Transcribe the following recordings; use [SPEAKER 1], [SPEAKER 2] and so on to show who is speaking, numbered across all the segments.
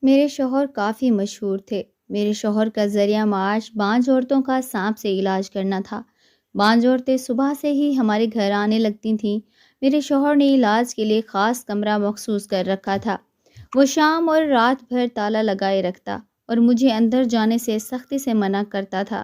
[SPEAKER 1] میرے شوہر کافی مشہور تھے۔ میرے شوہر کا ذریعہ معاش بانجھ عورتوں کا سانپ سے علاج کرنا تھا۔ بانجھ عورتیں صبح سے ہی ہمارے گھر آنے لگتی تھیں۔ میرے شوہر نے علاج کے لیے خاص کمرہ مخصوص کر رکھا تھا۔ وہ شام اور رات بھر تالا لگائے رکھتا اور مجھے اندر جانے سے سختی سے منع کرتا تھا۔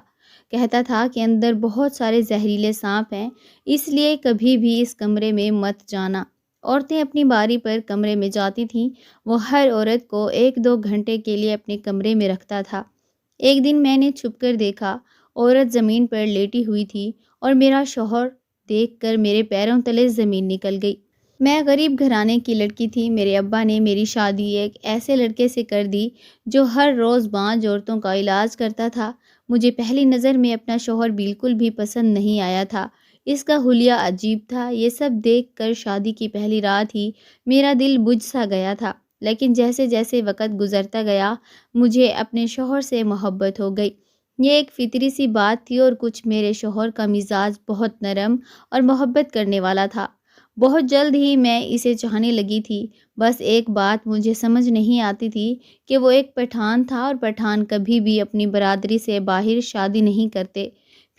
[SPEAKER 1] کہتا تھا کہ اندر بہت سارے زہریلے سانپ ہیں، اس لیے کبھی بھی اس کمرے میں مت جانا۔ عورتیں اپنی باری پر کمرے میں جاتی تھیں۔ وہ ہر عورت کو 1-2 گھنٹے کے لیے اپنے کمرے میں رکھتا تھا۔ ایک دن میں نے چھپ کر دیکھا، عورت زمین پر لیٹی ہوئی تھی اور میرا شوہر دیکھ کر میرے پیروں تلے زمین نکل گئی۔ میں غریب گھرانے کی لڑکی تھی۔ میرے ابا نے میری شادی ایک ایسے لڑکے سے کر دی جو ہر روز بانجھ عورتوں کا علاج کرتا تھا۔ مجھے پہلی نظر میں اپنا شوہر بالکل بھی پسند نہیں آیا تھا۔ اس کا حلیہ عجیب تھا۔ یہ سب دیکھ کر شادی کی پہلی رات ہی میرا دل بجھ سا گیا تھا، لیکن جیسے جیسے وقت گزرتا گیا مجھے اپنے شوہر سے محبت ہو گئی۔ یہ ایک فطری سی بات تھی اور کچھ میرے شوہر کا مزاج بہت نرم اور محبت کرنے والا تھا۔ بہت جلد ہی میں اسے چاہنے لگی تھی۔ بس ایک بات مجھے سمجھ نہیں آتی تھی کہ وہ ایک پٹھان تھا اور پٹھان کبھی بھی اپنی برادری سے باہر شادی نہیں کرتے۔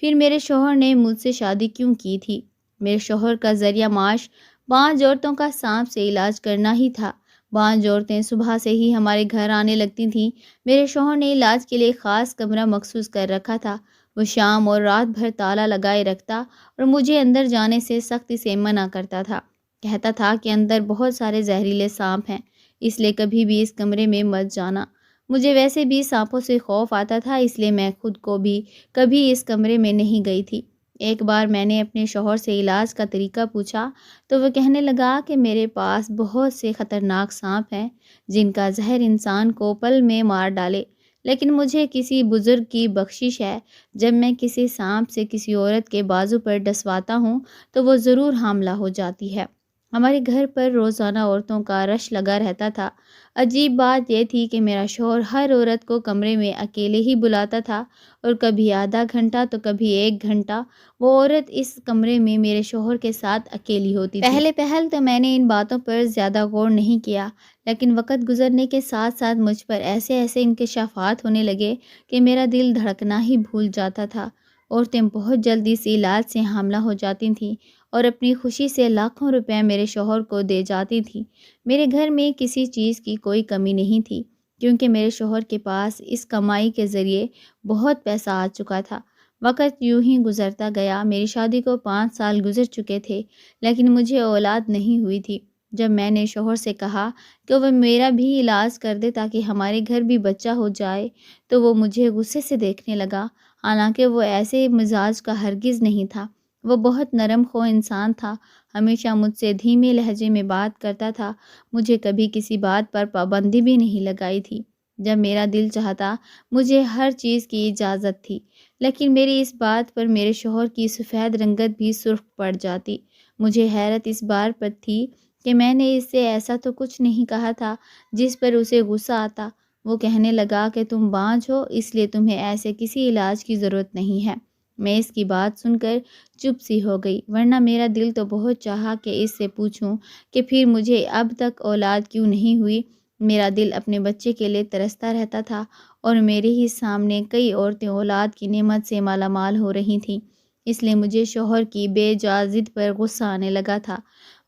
[SPEAKER 1] پھر میرے شوہر نے مجھ سے شادی کیوں کی تھی؟ میرے شوہر کا ذریعہ معاش بانجھ عورتوں کا سانپ سے علاج کرنا ہی تھا۔ بانجھ عورتیں صبح سے ہی ہمارے گھر آنے لگتی تھیں۔ میرے شوہر نے علاج کے لیے خاص کمرہ مخصوص کر رکھا تھا۔ وہ شام اور رات بھر تالا لگائے رکھتا اور مجھے اندر جانے سے سختی سے منع کرتا تھا۔ کہتا تھا کہ اندر بہت سارے زہریلے سانپ ہیں، اس لیے کبھی بھی اس کمرے میں مت جانا۔ مجھے ویسے بھی سانپوں سے خوف آتا تھا، اس لیے میں خود کو بھی کبھی اس کمرے میں نہیں گئی تھی۔ ایک بار میں نے اپنے شوہر سے علاج کا طریقہ پوچھا تو وہ کہنے لگا کہ میرے پاس بہت سے خطرناک سانپ ہیں جن کا زہر انسان کو پل میں مار ڈالے، لیکن مجھے کسی بزرگ کی بخشش ہے، جب میں کسی سانپ سے کسی عورت کے بازو پر ڈسواتا ہوں تو وہ ضرور حاملہ ہو جاتی ہے۔ ہمارے گھر پر روزانہ عورتوں کا رش لگا رہتا تھا۔ عجیب بات یہ تھی کہ میرا شوہر ہر عورت کو کمرے میں اکیلے ہی بلاتا تھا اور کبھی آدھا گھنٹہ تو کبھی 1 گھنٹہ وہ عورت اس کمرے میں میرے شوہر کے ساتھ اکیلی ہوتی تھی۔ پہل تو میں نے ان باتوں پر زیادہ غور نہیں کیا، لیکن وقت گزرنے کے ساتھ ساتھ مجھ پر ایسے انکشافات ہونے لگے کہ میرا دل دھڑکنا ہی بھول جاتا تھا۔ عورتیں بہت جلدی اس علاج سے حاملہ ہو جاتی تھیں اور اپنی خوشی سے لاکھوں روپے میرے شوہر کو دے جاتی تھیں۔ میرے گھر میں کسی چیز کی کوئی کمی نہیں تھی، کیونکہ میرے شوہر کے پاس اس کمائی کے ذریعے بہت پیسہ آ چکا تھا۔ وقت یوں ہی گزرتا گیا۔ میری شادی کو 5 سال گزر چکے تھے، لیکن مجھے اولاد نہیں ہوئی تھی۔ جب میں نے شوہر سے کہا کہ وہ میرا بھی علاج کر دے تاکہ ہمارے گھر بھی بچہ ہو جائے تو وہ مجھے غصے سے دیکھنے لگا، حالانکہ وہ ایسے مزاج کا ہرگز نہیں تھا۔ وہ بہت نرم خو انسان تھا، ہمیشہ مجھ سے دھیمے لہجے میں بات کرتا تھا۔ مجھے کبھی کسی بات پر پابندی بھی نہیں لگائی تھی۔ جب میرا دل چاہتا مجھے ہر چیز کی اجازت تھی، لیکن میری اس بات پر میرے شوہر کی سفید رنگت بھی سرخ پڑ جاتی۔ مجھے حیرت اس بات پر تھی کہ میں نے اس سے ایسا تو کچھ نہیں کہا تھا جس پر اسے غصہ آتا۔ وہ کہنے لگا کہ تم بانجھ ہو، اس لیے تمہیں ایسے کسی علاج کی ضرورت نہیں ہے۔ میں اس کی بات سن کر چپ سی ہو گئی، ورنہ میرا دل تو بہت چاہا کہ اس سے پوچھوں کہ پھر مجھے اب تک اولاد کیوں نہیں ہوئی۔ میرا دل اپنے بچے کے لیے ترستا رہتا تھا اور میرے ہی سامنے کئی عورتیں اولاد کی نعمت سے مالا مال ہو رہی تھیں، اس لیے مجھے شوہر کی بے جا ضد پر غصہ آنے لگا تھا۔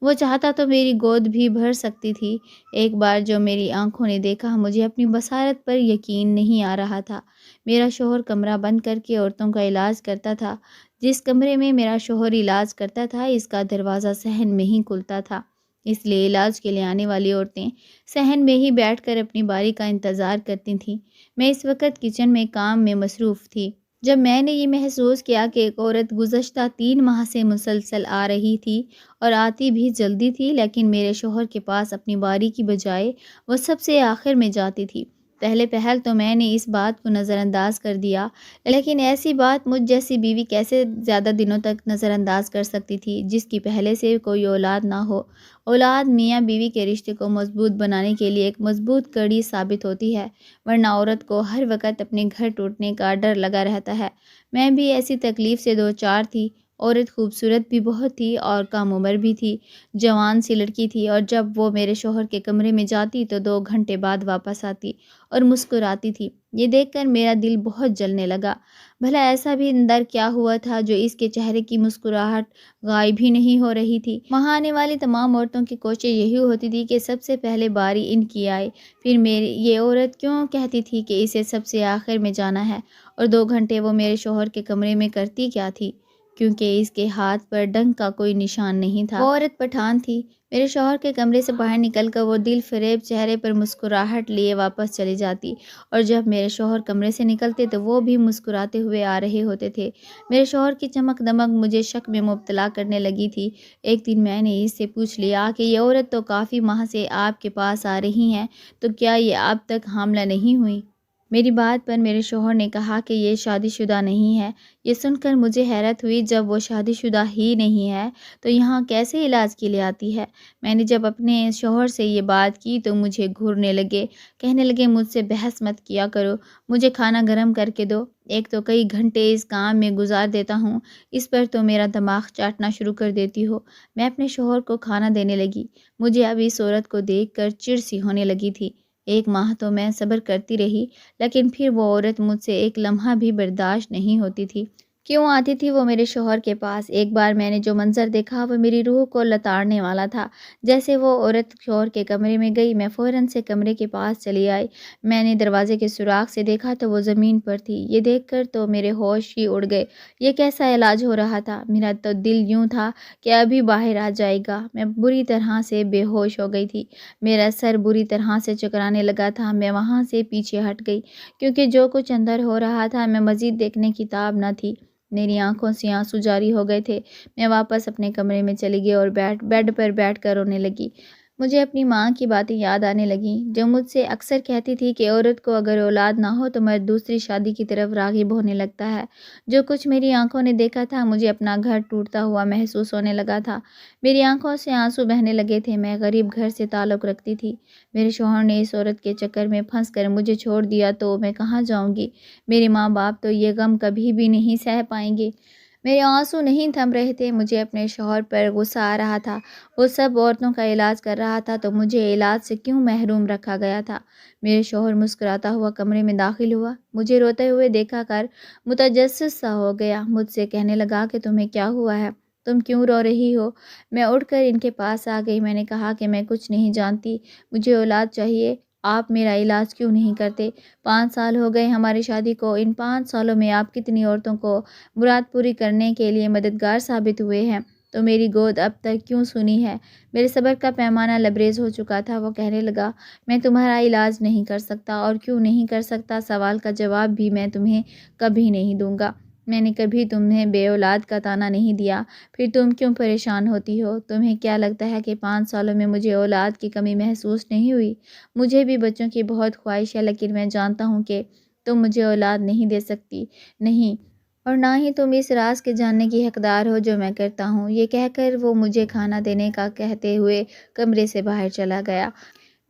[SPEAKER 1] وہ چاہتا تو میری گود بھی بھر سکتی تھی۔ ایک بار جو میری آنکھوں نے دیکھا، مجھے اپنی بصارت پر یقین نہیں آ رہا تھا۔ میرا شوہر کمرہ بند کر کے عورتوں کا علاج کرتا تھا۔ جس کمرے میں میرا شوہر علاج کرتا تھا اس کا دروازہ صحن میں ہی کھلتا تھا، اس لیے علاج کے لیے آنے والی عورتیں صحن میں ہی بیٹھ کر اپنی باری کا انتظار کرتی تھیں۔ میں اس وقت کچن میں کام میں مصروف تھی جب میں نے یہ محسوس کیا کہ ایک عورت گزشتہ 3 ماہ سے مسلسل آ رہی تھی اور آتی بھی جلدی تھی، لیکن میرے شوہر کے پاس اپنی باری کی بجائے وہ سب سے آخر میں جاتی تھی۔ پہل تو میں نے اس بات کو نظر انداز کر دیا، لیکن ایسی بات مجھ جیسی بیوی کیسے زیادہ دنوں تک نظر انداز کر سکتی تھی جس کی پہلے سے کوئی اولاد نہ ہو۔ اولاد میاں بیوی کے رشتے کو مضبوط بنانے کے لیے ایک مضبوط کڑی ثابت ہوتی ہے، ورنہ عورت کو ہر وقت اپنے گھر ٹوٹنے کا ڈر لگا رہتا ہے۔ میں بھی ایسی تکلیف سے دوچار تھی۔ عورت خوبصورت بھی بہت تھی اور کم عمر بھی تھی، جوان سی لڑکی تھی، اور جب وہ میرے شوہر کے کمرے میں جاتی تو 2 گھنٹے بعد واپس آتی اور مسکراتی تھی۔ یہ دیکھ کر میرا دل بہت جلنے لگا۔ بھلا ایسا بھی اندر کیا ہوا تھا جو اس کے چہرے کی مسکراہٹ غائب ہی نہیں ہو رہی تھی؟ وہاں آنے والی تمام عورتوں کی کوشش یہی ہوتی تھی کہ سب سے پہلے باری ان کی آئے، پھر میری۔ یہ عورت کیوں کہتی تھی کہ اسے سب سے آخر میں جانا ہے؟ اور 2 گھنٹے وہ میرے شوہر کے کمرے میں کرتی کیا تھی؟ کیونکہ اس کے ہاتھ پر ڈنک کا کوئی نشان نہیں تھا۔ وہ عورت پٹھان تھی۔ میرے شوہر کے کمرے سے باہر نکل کر وہ دل فریب چہرے پر مسکراہٹ لیے واپس چلی جاتی، اور جب میرے شوہر کمرے سے نکلتے تو وہ بھی مسکراتے ہوئے آ رہے ہوتے تھے۔ میرے شوہر کی چمک دمک مجھے شک میں مبتلا کرنے لگی تھی۔ ایک دن میں نے اس سے پوچھ لیا کہ یہ عورت تو کافی ماہ سے آپ کے پاس آ رہی ہیں، تو کیا یہ اب تک حاملہ نہیں ہوئی؟ میری بات پر میرے شوہر نے کہا کہ یہ شادی شدہ نہیں ہے۔ یہ سن کر مجھے حیرت ہوئی، جب وہ شادی شدہ ہی نہیں ہے تو یہاں کیسے علاج کے لیے آتی ہے؟ میں نے جب اپنے شوہر سے یہ بات کی تو مجھے گھورنے لگے، کہنے لگے مجھ سے بحث مت کیا کرو، مجھے کھانا گرم کر کے دو، ایک تو کئی گھنٹے اس کام میں گزار دیتا ہوں، اس پر تو میرا دماغ چاٹنا شروع کر دیتی ہو۔ میں اپنے شوہر کو کھانا دینے لگی۔ مجھے اب اس عورت کو دیکھ کر چڑ سی ہونے لگی تھی۔ 1 ماہ تو میں صبر کرتی رہی، لیکن پھر وہ عورت مجھ سے ایک لمحہ بھی برداشت نہیں ہوتی تھی۔ کیوں آتی تھی وہ میرے شوہر کے پاس؟ ایک بار میں نے جو منظر دیکھا وہ میری روح کو لتاڑنے والا تھا۔ جیسے وہ عورت شوہر کے کمرے میں گئی، میں فوراً سے کمرے کے پاس چلی آئی۔ میں نے دروازے کے سوراخ سے دیکھا تو وہ زمین پر تھی۔ یہ دیکھ کر تو میرے ہوش ہی اڑ گئے۔ یہ کیسا علاج ہو رہا تھا؟ میرا تو دل یوں تھا کہ ابھی باہر آ جائے گا۔ میں بری طرح سے بے ہوش ہو گئی تھی۔ میرا سر بری طرح سے چکرانے لگا تھا۔ میں وہاں سے پیچھے ہٹ گئی، کیونکہ جو کچھ اندر ہو رہا تھا میں مزید دیکھنے کی تاب نہ تھی۔ میری آنکھوں سے آنسو جاری ہو گئے تھے۔ میں واپس اپنے کمرے میں چلی گئی اور بیڈ پر بیٹھ کر رونے لگی۔ مجھے اپنی ماں کی باتیں یاد آنے لگیں، جو مجھ سے اکثر کہتی تھی کہ عورت کو اگر اولاد نہ ہو تو مرد دوسری شادی کی طرف راغب ہونے لگتا ہے۔ جو کچھ میری آنکھوں نے دیکھا تھا، مجھے اپنا گھر ٹوٹتا ہوا محسوس ہونے لگا تھا۔ میری آنکھوں سے آنسو بہنے لگے تھے۔ میں غریب گھر سے تعلق رکھتی تھی۔ میرے شوہر نے اس عورت کے چکر میں پھنس کر مجھے چھوڑ دیا تو میں کہاں جاؤں گی؟ میرے ماں باپ تو یہ غم کبھی بھی نہیں سہ پائیں گے۔ میرے آنسو نہیں تھم رہے تھے۔ مجھے اپنے شوہر پر غصہ آ رہا تھا۔ وہ سب عورتوں کا علاج کر رہا تھا تو مجھے علاج سے کیوں محروم رکھا گیا تھا؟ میرے شوہر مسکراتا ہوا کمرے میں داخل ہوا۔ مجھے روتے ہوئے دیکھا کر متجسس سا ہو گیا۔ مجھ سے کہنے لگا کہ تمہیں کیا ہوا ہے؟ تم کیوں رو رہی ہو؟ میں اٹھ کر ان کے پاس آ گئی۔ میں نے کہا کہ میں کچھ نہیں جانتی، مجھے اولاد چاہیے، آپ میرا علاج کیوں نہیں کرتے؟ 5 سال ہو گئے ہماری شادی کو۔ ان 5 سالوں میں آپ کتنی عورتوں کو مراد پوری کرنے کے لیے مددگار ثابت ہوئے ہیں، تو میری گود اب تک کیوں سنی ہے؟ میرے صبر کا پیمانہ لبریز ہو چکا تھا۔ وہ کہنے لگا، میں تمہارا علاج نہیں کر سکتا، اور کیوں نہیں کر سکتا؟ سوال کا جواب بھی میں تمہیں کبھی نہیں دوں گا۔ میں نے کبھی تمہیں بے اولاد کا طعنہ نہیں دیا، پھر تم کیوں پریشان ہوتی ہو؟ تمہیں کیا لگتا ہے کہ 5 سالوں میں مجھے اولاد کی کمی محسوس نہیں ہوئی؟ مجھے بھی بچوں کی بہت خواہش ہے، لیکن میں جانتا ہوں کہ تم مجھے اولاد نہیں دے سکتی، نہیں، اور نہ ہی تم اس راز کے جاننے کی حقدار ہو جو میں کرتا ہوں۔ یہ کہہ کر وہ مجھے کھانا دینے کا کہتے ہوئے کمرے سے باہر چلا گیا۔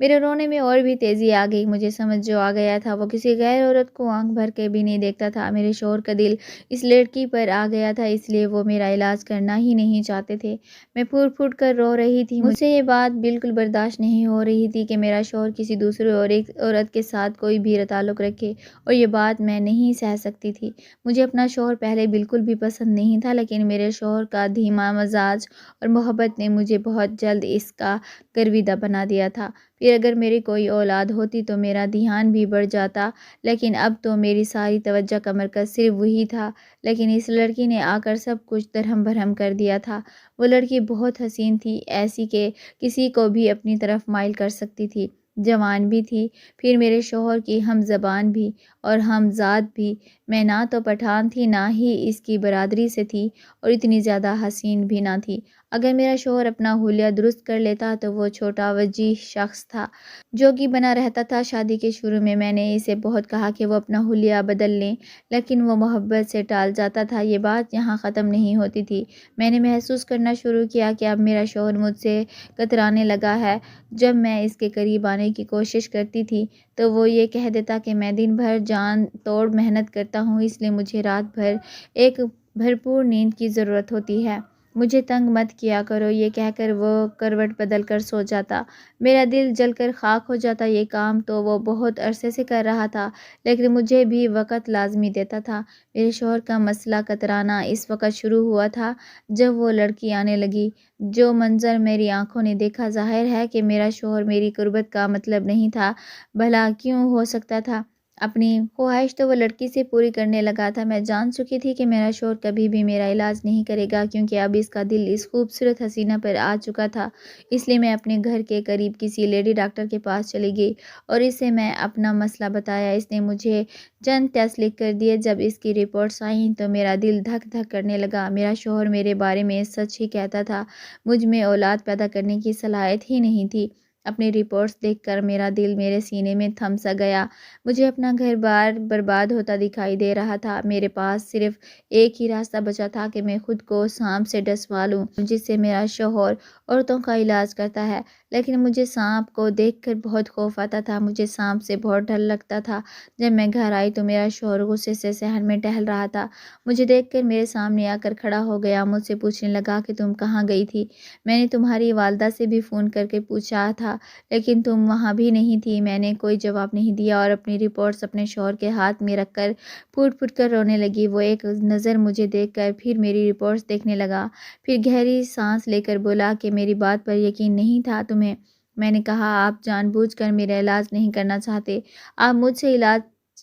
[SPEAKER 1] میرے رونے میں اور بھی تیزی آ گئی۔ مجھے سمجھ جو آ گیا تھا، وہ کسی غیر عورت کو آنکھ بھر کے بھی نہیں دیکھتا تھا۔ میرے شوہر کا دل اس لڑکی پر آ گیا تھا، اس لیے وہ میرا علاج کرنا ہی نہیں چاہتے تھے۔ میں پھوٹ پھوٹ کر رو رہی تھی۔ مجھ سے یہ بات بالکل برداشت نہیں ہو رہی تھی کہ میرا شوہر کسی دوسرے اور ایک عورت کے ساتھ کوئی بھی تعلق رکھے، اور یہ بات میں نہیں سہ سکتی تھی۔ مجھے اپنا شوہر پہلے بالکل بھی پسند نہیں تھا، لیکن میرے شوہر کا دھیما مزاج اور محبت نے مجھے بہت جلد اس کا گرویدہ بنا دیا تھا۔ پھر اگر میری کوئی اولاد ہوتی تو میرا دھیان بھی بڑھ جاتا، لیکن اب تو میری ساری توجہ کا مرکز صرف وہی تھا۔ لیکن اس لڑکی نے آ کر سب کچھ درہم برہم کر دیا تھا۔ وہ لڑکی بہت حسین تھی، ایسی کہ کسی کو بھی اپنی طرف مائل کر سکتی تھی۔ جوان بھی تھی، پھر میرے شوہر کی ہم زبان بھی اور ہم ذات بھی۔ میں نہ تو پٹھان تھی، نہ ہی اس کی برادری سے تھی، اور اتنی زیادہ حسین بھی نہ تھی۔ اگر میرا شوہر اپنا حلیہ درست کر لیتا تو وہ چھوٹا وجیح شخص تھا، جوگی بنا رہتا تھا۔ شادی کے شروع میں میں نے اسے بہت کہا کہ وہ اپنا حلیہ بدل لیں، لیکن وہ محبت سے ٹال جاتا تھا۔ یہ بات یہاں ختم نہیں ہوتی تھی۔ میں نے محسوس کرنا شروع کیا کہ اب میرا شوہر مجھ سے کترانے لگا ہے۔ جب میں اس کے قریب آنے کی کوشش کرتی تھی تو وہ یہ کہہ دیتا کہ میں دن بھر جان توڑ محنت کرتا ہوں، اس لیے مجھے رات بھر ایک بھرپور نیند کی ضرورت ہوتی ہے۔ مجھے تنگ مت کیا کرو، یہ کہہ کر وہ کروٹ بدل کر سو جاتا۔ میرا دل جل کر خاک ہو جاتا۔ یہ کام تو وہ بہت عرصے سے کر رہا تھا، لیکن مجھے بھی وقت لازمی دیتا تھا۔ میرے شوہر کا مسئلہ کترانا اس وقت شروع ہوا تھا جب وہ لڑکی آنے لگی۔ جو منظر میری آنکھوں نے دیکھا، ظاہر ہے کہ میرا شوہر میری قربت کا مطلب نہیں تھا۔ بھلا کیوں ہو سکتا تھا؟ اپنی خواہش تو وہ لڑکی سے پوری کرنے لگا تھا۔ میں جان چکی تھی کہ میرا شوہر کبھی بھی میرا علاج نہیں کرے گا، کیونکہ اب اس کا دل اس خوبصورت حسینہ پر آ چکا تھا۔ اس لیے میں اپنے گھر کے قریب کسی لیڈی ڈاکٹر کے پاس چلی گئی اور اسے میں اپنا مسئلہ بتایا۔ اس نے مجھے چند ٹیسٹ لکھ کر دیے۔ جب اس کی رپورٹس آئیں تو میرا دل دھک دھک کرنے لگا۔ میرا شوہر میرے بارے میں سچ ہی کہتا تھا، مجھ میں اولاد پیدا کرنے کی صلاحیت ہی نہیں تھی۔ اپنی رپورٹس دیکھ کر میرا دل میرے سینے میں تھم سا گیا۔ مجھے اپنا گھر بار برباد ہوتا دکھائی دے رہا تھا۔ میرے پاس صرف ایک ہی راستہ بچا تھا کہ میں خود کو سانپ سے ڈسوا لوں، جس سے میرا شوہر عورتوں کا علاج کرتا ہے۔ لیکن مجھے سانپ کو دیکھ کر بہت خوف آتا تھا۔ مجھے سانپ سے بہت ڈر لگتا تھا۔ جب میں گھر آئی تو میرا شوہر غصے سے صحن میں ٹہل رہا تھا۔ مجھے دیکھ کر میرے سامنے آ کر کھڑا ہو گیا۔ مجھ سے پوچھنے لگا کہ تم کہاں گئی تھی؟ میں نے تمہاری والدہ سے بھی فون کر کے پوچھا تھا، لیکن تم وہاں بھی نہیں تھی۔ میں نے کوئی جواب نہیں دیا اور اپنی رپورٹس اپنے شوہر کے ہاتھ میں رکھ کر پھوٹ پھوٹ کر رونے لگی۔ وہ ایک نظر مجھے دیکھ کر پھر میری رپورٹس دیکھنے لگا، پھر گہری سانس لے کر بولا کہ میری بات پر یقین نہیں تھا تمہیں؟ میں نے کہا، آپ جان بوجھ کر میرا علاج نہیں کرنا چاہتے۔ آپ مجھ سے علاج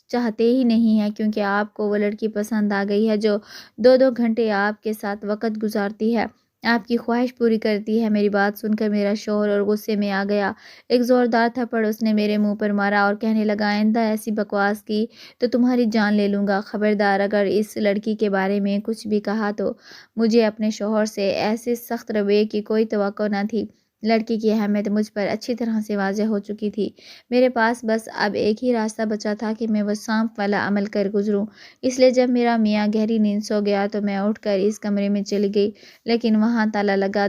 [SPEAKER 1] چاہتے ہی نہیں ہیں، کیونکہ آپ کو وہ لڑکی پسند آ گئی ہے جو 2 گھنٹے آپ کے ساتھ وقت گزارتی ہے، آپ کی خواہش پوری کرتی ہے۔ میری بات سن کر میرا شوہر اور غصے میں آ گیا۔ ایک زوردار تھپڑ اس نے میرے منہ پر مارا اور کہنے لگا، آئندہ ایسی بکواس کی تو تمہاری جان لے لوں گا۔ خبردار، اگر اس لڑکی کے بارے میں کچھ بھی کہا تو۔ مجھے اپنے شوہر سے ایسے سخت رویے کی کوئی توقع نہ تھی۔ لڑکی کی اہمیت مجھ پر اچھی طرح سے واضح ہو چکی تھی۔ میرے پاس بس اب ایک ہی راستہ بچا تھا کہ میں وہ سانپ والا عمل کر گزروں۔ اس لیے جب میرا میاں گہری نیند سو گیا تو میں اٹھ کر اس کمرے میں چلی گئی، لیکن وہاں تالا لگا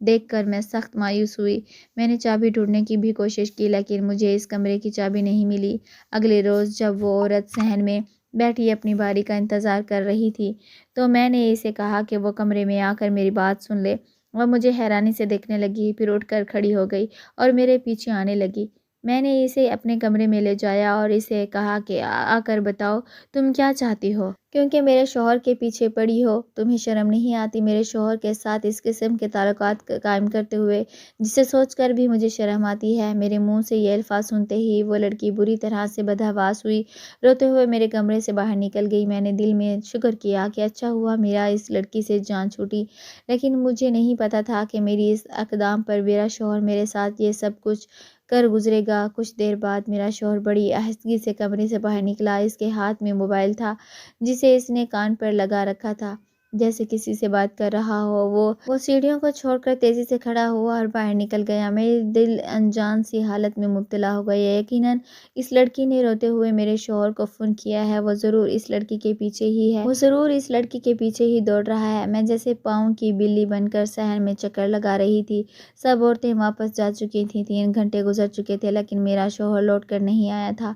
[SPEAKER 1] دیکھ کر میں سخت مایوس ہوئی۔ میں نے چابی ڈھونڈنے کی بھی کوشش کی، لیکن مجھے اس کمرے کی چابی نہیں ملی۔ اگلے روز جب وہ عورت صحن میں بیٹھی اپنی باری کا انتظار کر رہی تھی تو میں نے اسے کہا کہ وہ کمرے میں آ کر میری بات سن لے۔ وہ مجھے حیرانی سے دیکھنے لگی، پھر اٹھ کر کھڑی ہو گئی اور میرے پیچھے آنے لگی۔ میں نے اسے اپنے کمرے میں لے جایا اور اسے کہا کہ آ کر بتاؤ تم کیا چاہتی ہو، کیونکہ میرے شوہر کے پیچھے پڑی ہو؟ تمہیں شرم نہیں آتی میرے شوہر کے ساتھ اس قسم کے تعلقات قائم کرتے ہوئے، جسے سوچ کر بھی مجھے شرم آتی ہے؟ میرے منہ سے یہ الفاظ سنتے ہی وہ لڑکی بری طرح سے بدحواس ہوئی، روتے ہوئے میرے کمرے سے باہر نکل گئی۔ میں نے دل میں شکر کیا کہ اچھا ہوا میرا اس لڑکی سے جان چھوٹی، لیکن مجھے نہیں پتا تھا کہ میری اس اقدام پر میرا شوہر میرے ساتھ یہ سب کچھ کر گزرے گا۔ کچھ دیر بعد میرا شوہر بڑی آہستگی سے کمرے سے باہر نکلا۔ اس کے ہاتھ میں موبائل تھا جسے اس نے کان پر لگا رکھا تھا، جیسے کسی سے بات کر رہا ہو۔ وہ سیڑھیوں کو چھوڑ کر تیزی سے کھڑا ہوا اور باہر نکل گیا۔ میرا دل انجان سی حالت میں مبتلا ہو گیا۔ یقیناً اس لڑکی نے روتے ہوئے میرے شوہر کو فون کیا ہے۔ وہ ضرور اس لڑکی کے پیچھے ہی ہے، وہ ضرور اس لڑکی کے پیچھے ہی دوڑ رہا ہے۔ میں جیسے پاؤں کی بلی بن کر صحن میں چکر لگا رہی تھی۔ سب عورتیں واپس جا چکی تھیں۔ 3 گھنٹے گزر چکے تھے، لیکن میرا شوہر لوٹ کر نہیں آیا تھا۔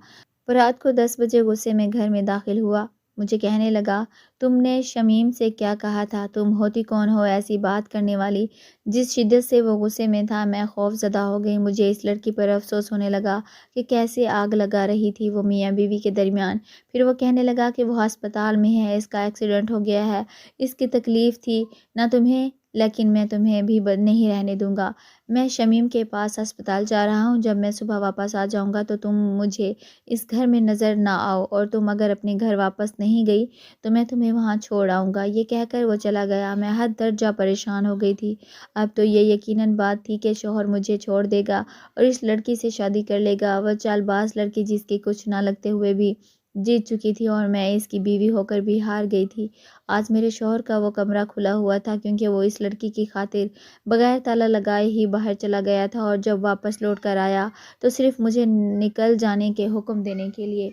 [SPEAKER 1] وہ رات کو 10 بجے غصے میں گھر میں داخل ہوا۔ مجھے کہنے لگا، تم نے شمیم سے کیا کہا تھا؟ تم ہوتی کون ہو ایسی بات کرنے والی؟ جس شدت سے وہ غصے میں تھا میں خوف زدہ ہو گئی۔ مجھے اس لڑکی پر افسوس ہونے لگا کہ کیسے آگ لگا رہی تھی وہ میاں بیوی کے درمیان۔ پھر وہ کہنے لگا کہ وہ ہسپتال میں ہے، اس کا ایکسیڈنٹ ہو گیا ہے، اس کی تکلیف تھی نہ تمہیں، لیکن میں تمہیں بھی نہیں رہنے دوں گا۔ میں شمیم کے پاس ہسپتال جا رہا ہوں۔ جب میں صبح واپس آ جاؤں گا تو تم مجھے اس گھر میں نظر نہ آؤ، اور تم اگر اپنے گھر واپس نہیں گئی تو میں تمہیں وہاں چھوڑ آؤں گا۔ یہ کہہ کر وہ چلا گیا۔ میں حد درجہ پریشان ہو گئی تھی۔ اب تو یہ یقیناً بات تھی کہ شوہر مجھے چھوڑ دے گا اور اس لڑکی سے شادی کر لے گا، وہ چال باز لڑکی جس کے کچھ نہ لگتے ہوئے بھی جیت چکی تھی، اور میں اس کی بیوی ہو کر بھی ہار گئی تھی۔ آج میرے شوہر کا وہ کمرہ کھلا ہوا تھا، کیونکہ وہ اس لڑکی کی خاطر بغیر تالا لگائے ہی باہر چلا گیا تھا، اور جب واپس لوٹ کر آیا تو صرف مجھے نکل جانے کے حکم دینے کے لیے۔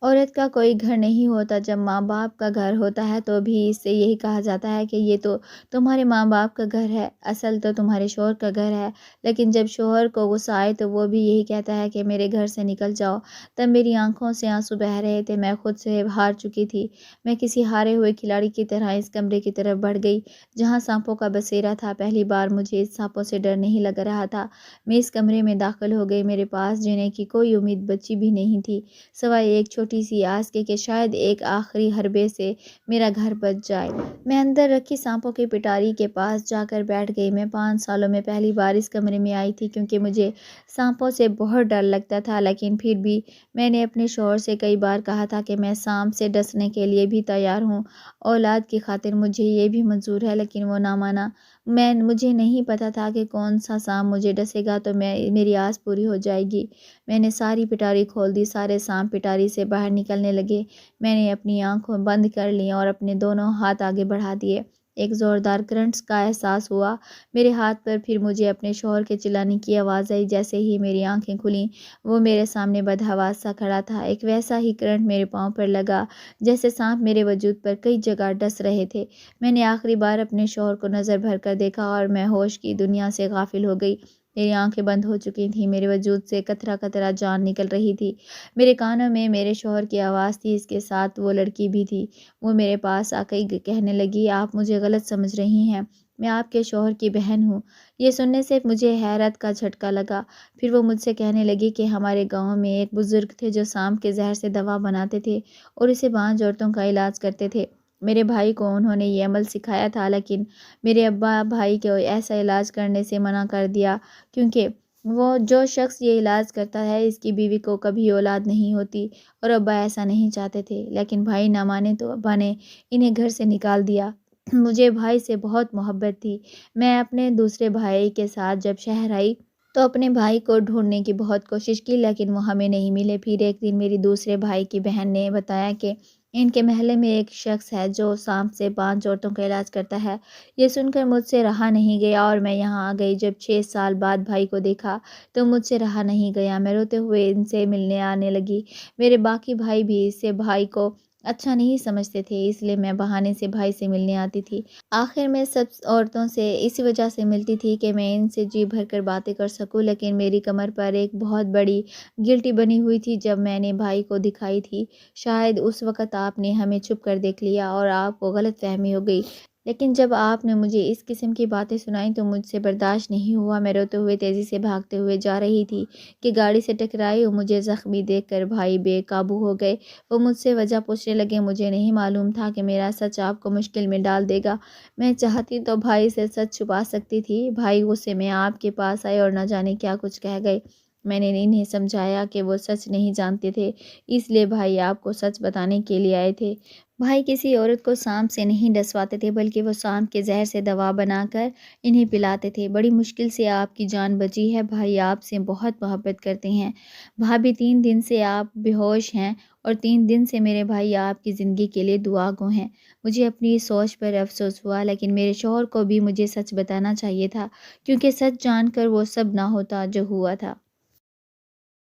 [SPEAKER 1] عورت کا کوئی گھر نہیں ہوتا، جب ماں باپ کا گھر ہوتا ہے تو بھی اس سے یہی کہا جاتا ہے کہ یہ تو تمہارے ماں باپ کا گھر ہے، اصل تو تمہارے شوہر کا گھر ہے۔ لیکن جب شوہر کو غصہ آئے تو وہ بھی یہی کہتا ہے کہ میرے گھر سے نکل جاؤ۔ تب میری آنکھوں سے آنسو بہہ رہے تھے، میں خود سے ہار چکی تھی۔ میں کسی ہارے ہوئے کھلاڑی کی طرح اس کمرے کی طرف بڑھ گئی جہاں سانپوں کا بسیرا تھا۔ پہلی بار مجھے اس سانپوں سے ڈر نہیں لگ رہا تھا۔ میں اس کمرے میں داخل ہو گئی، میرے پاس جینے کی کوئی امید بچی بھی نہیں تھی، سوائے ایک چھوٹی سی آس کے کہ شاید ایک آخری حربے سے میرا گھر بچ جائے۔ میں اندر رکھی سانپوں کی پٹاری کے پاس جا کر بیٹھ گئی۔ میں 5 سالوں میں پہلی بار اس کمرے میں آئی تھی کیونکہ مجھے سانپوں سے بہت ڈر لگتا تھا، لیکن پھر بھی میں نے اپنے شوہر سے کئی بار کہا تھا کہ میں سانپ سے ڈسنے کے لیے بھی تیار ہوں، اولاد کی خاطر مجھے یہ بھی منظور ہے، لیکن وہ نہ مانا۔ مجھے نہیں پتا تھا کہ کون سا سانپ مجھے ڈسے گا تو میری آس پوری ہو جائے گی۔ میں نے ساری پٹاری کھول دی، سارے سانپ پٹاری سے باہر نکلنے لگے۔ میں نے اپنی آنکھوں بند کر لیں اور اپنے دونوں ہاتھ آگے بڑھا دیے۔ ایک زوردار کرنٹ کا احساس ہوا میرے ہاتھ پر، پھر مجھے اپنے شوہر کے چلانے کی آواز آئی۔ جیسے ہی میری آنکھیں کھلیں وہ میرے سامنے بدحواس سا کھڑا تھا۔ ایک ویسا ہی کرنٹ میرے پاؤں پر لگا جیسے سانپ میرے وجود پر کئی جگہ ڈس رہے تھے۔ میں نے آخری بار اپنے شوہر کو نظر بھر کر دیکھا اور میں ہوش کی دنیا سے غافل ہو گئی۔ میری آنکھیں بند ہو چکی تھیں، میرے وجود سے قطرہ قطرہ جان نکل رہی تھی۔ میرے کانوں میں میرے شوہر کی آواز تھی، اس کے ساتھ وہ لڑکی بھی تھی۔ وہ میرے پاس آ کے کہنے لگی، آپ مجھے غلط سمجھ رہی ہیں، میں آپ کے شوہر کی بہن ہوں۔ یہ سننے سے مجھے حیرت کا جھٹکا لگا۔ پھر وہ مجھ سے کہنے لگی کہ ہمارے گاؤں میں ایک بزرگ تھے جو سانپ کے زہر سے دوا بناتے تھے اور اسے بانجھ عورتوں کا علاج کرتے تھے۔ میرے بھائی کو انہوں نے یہ عمل سکھایا تھا، لیکن میرے ابا بھائی کو ایسا علاج کرنے سے منع کر دیا کیونکہ وہ جو شخص یہ علاج کرتا ہے اس کی بیوی کو کبھی اولاد نہیں ہوتی اور ابا ایسا نہیں چاہتے تھے۔ لیکن بھائی نہ مانے تو ابا نے انہیں گھر سے نکال دیا۔ مجھے بھائی سے بہت محبت تھی۔ میں اپنے دوسرے بھائی کے ساتھ جب شہر آئی تو اپنے بھائی کو ڈھونڈنے کی بہت کوشش کی، لیکن وہ ہمیں نہیں ملے۔ پھر ایک دن میری دوسرے بھائی کی بہن نے بتایا کہ ان کے محلے میں ایک شخص ہے جو سانپ سے 5 عورتوں کا علاج کرتا ہے۔ یہ سن کر مجھ سے رہا نہیں گیا اور میں یہاں آ گئی۔ جب 6 سال بعد بھائی کو دیکھا تو مجھ سے رہا نہیں گیا، میں روتے ہوئے ان سے ملنے آنے لگی۔ میرے باقی بھائی بھی اس سے بھائی کو اچھا نہیں سمجھتے تھے، اس لیے میں بہانے سے بھائی سے ملنے آتی تھی۔ آخر میں سب عورتوں سے اسی وجہ سے ملتی تھی کہ میں ان سے جی بھر کر باتیں کر سکوں، لیکن میری کمر پر ایک بہت بڑی گلٹی بنی ہوئی تھی جب میں نے بھائی کو دکھائی تھی۔ شاید اس وقت آپ نے ہمیں چھپ کر دیکھ لیا اور آپ کو غلط فہمی ہو گئی، لیکن جب آپ نے مجھے اس قسم کی باتیں سنائیں تو مجھ سے برداشت نہیں ہوا۔ میں روتے ہوئے تیزی سے بھاگتے ہوئے جا رہی تھی کہ گاڑی سے ٹکرائی اور مجھے زخمی دیکھ کر بھائی بے قابو ہو گئے۔ وہ مجھ سے وجہ پوچھنے لگے۔ مجھے نہیں معلوم تھا کہ میرا سچ آپ کو مشکل میں ڈال دے گا۔ میں چاہتی تو بھائی سے سچ چھپا سکتی تھی۔ بھائی غصے میں آپ کے پاس آئے اور نہ جانے کیا کچھ کہہ گئے۔ میں نے انہیں سمجھایا کہ وہ سچ نہیں جانتے تھے، اس لیے بھائی آپ کو سچ بتانے کے لیے آئے تھے۔ بھائی کسی عورت کو سانپ سے نہیں ڈسواتے تھے، بلکہ وہ سانپ کے زہر سے دوا بنا کر انہیں پلاتے تھے۔ بڑی مشکل سے آپ کی جان بچی ہے۔ بھائی آپ سے بہت محبت کرتے ہیں۔ بھابھی 3 دن سے آپ بے ہوش ہیں اور 3 دن سے میرے بھائی آپ کی زندگی کے لیے دعا گو ہیں۔ مجھے اپنی سوچ پر افسوس ہوا، لیکن میرے شوہر کو بھی مجھے سچ بتانا چاہیے تھا کیونکہ سچ جان کر وہ سب نہ ہوتا جو ہوا تھا۔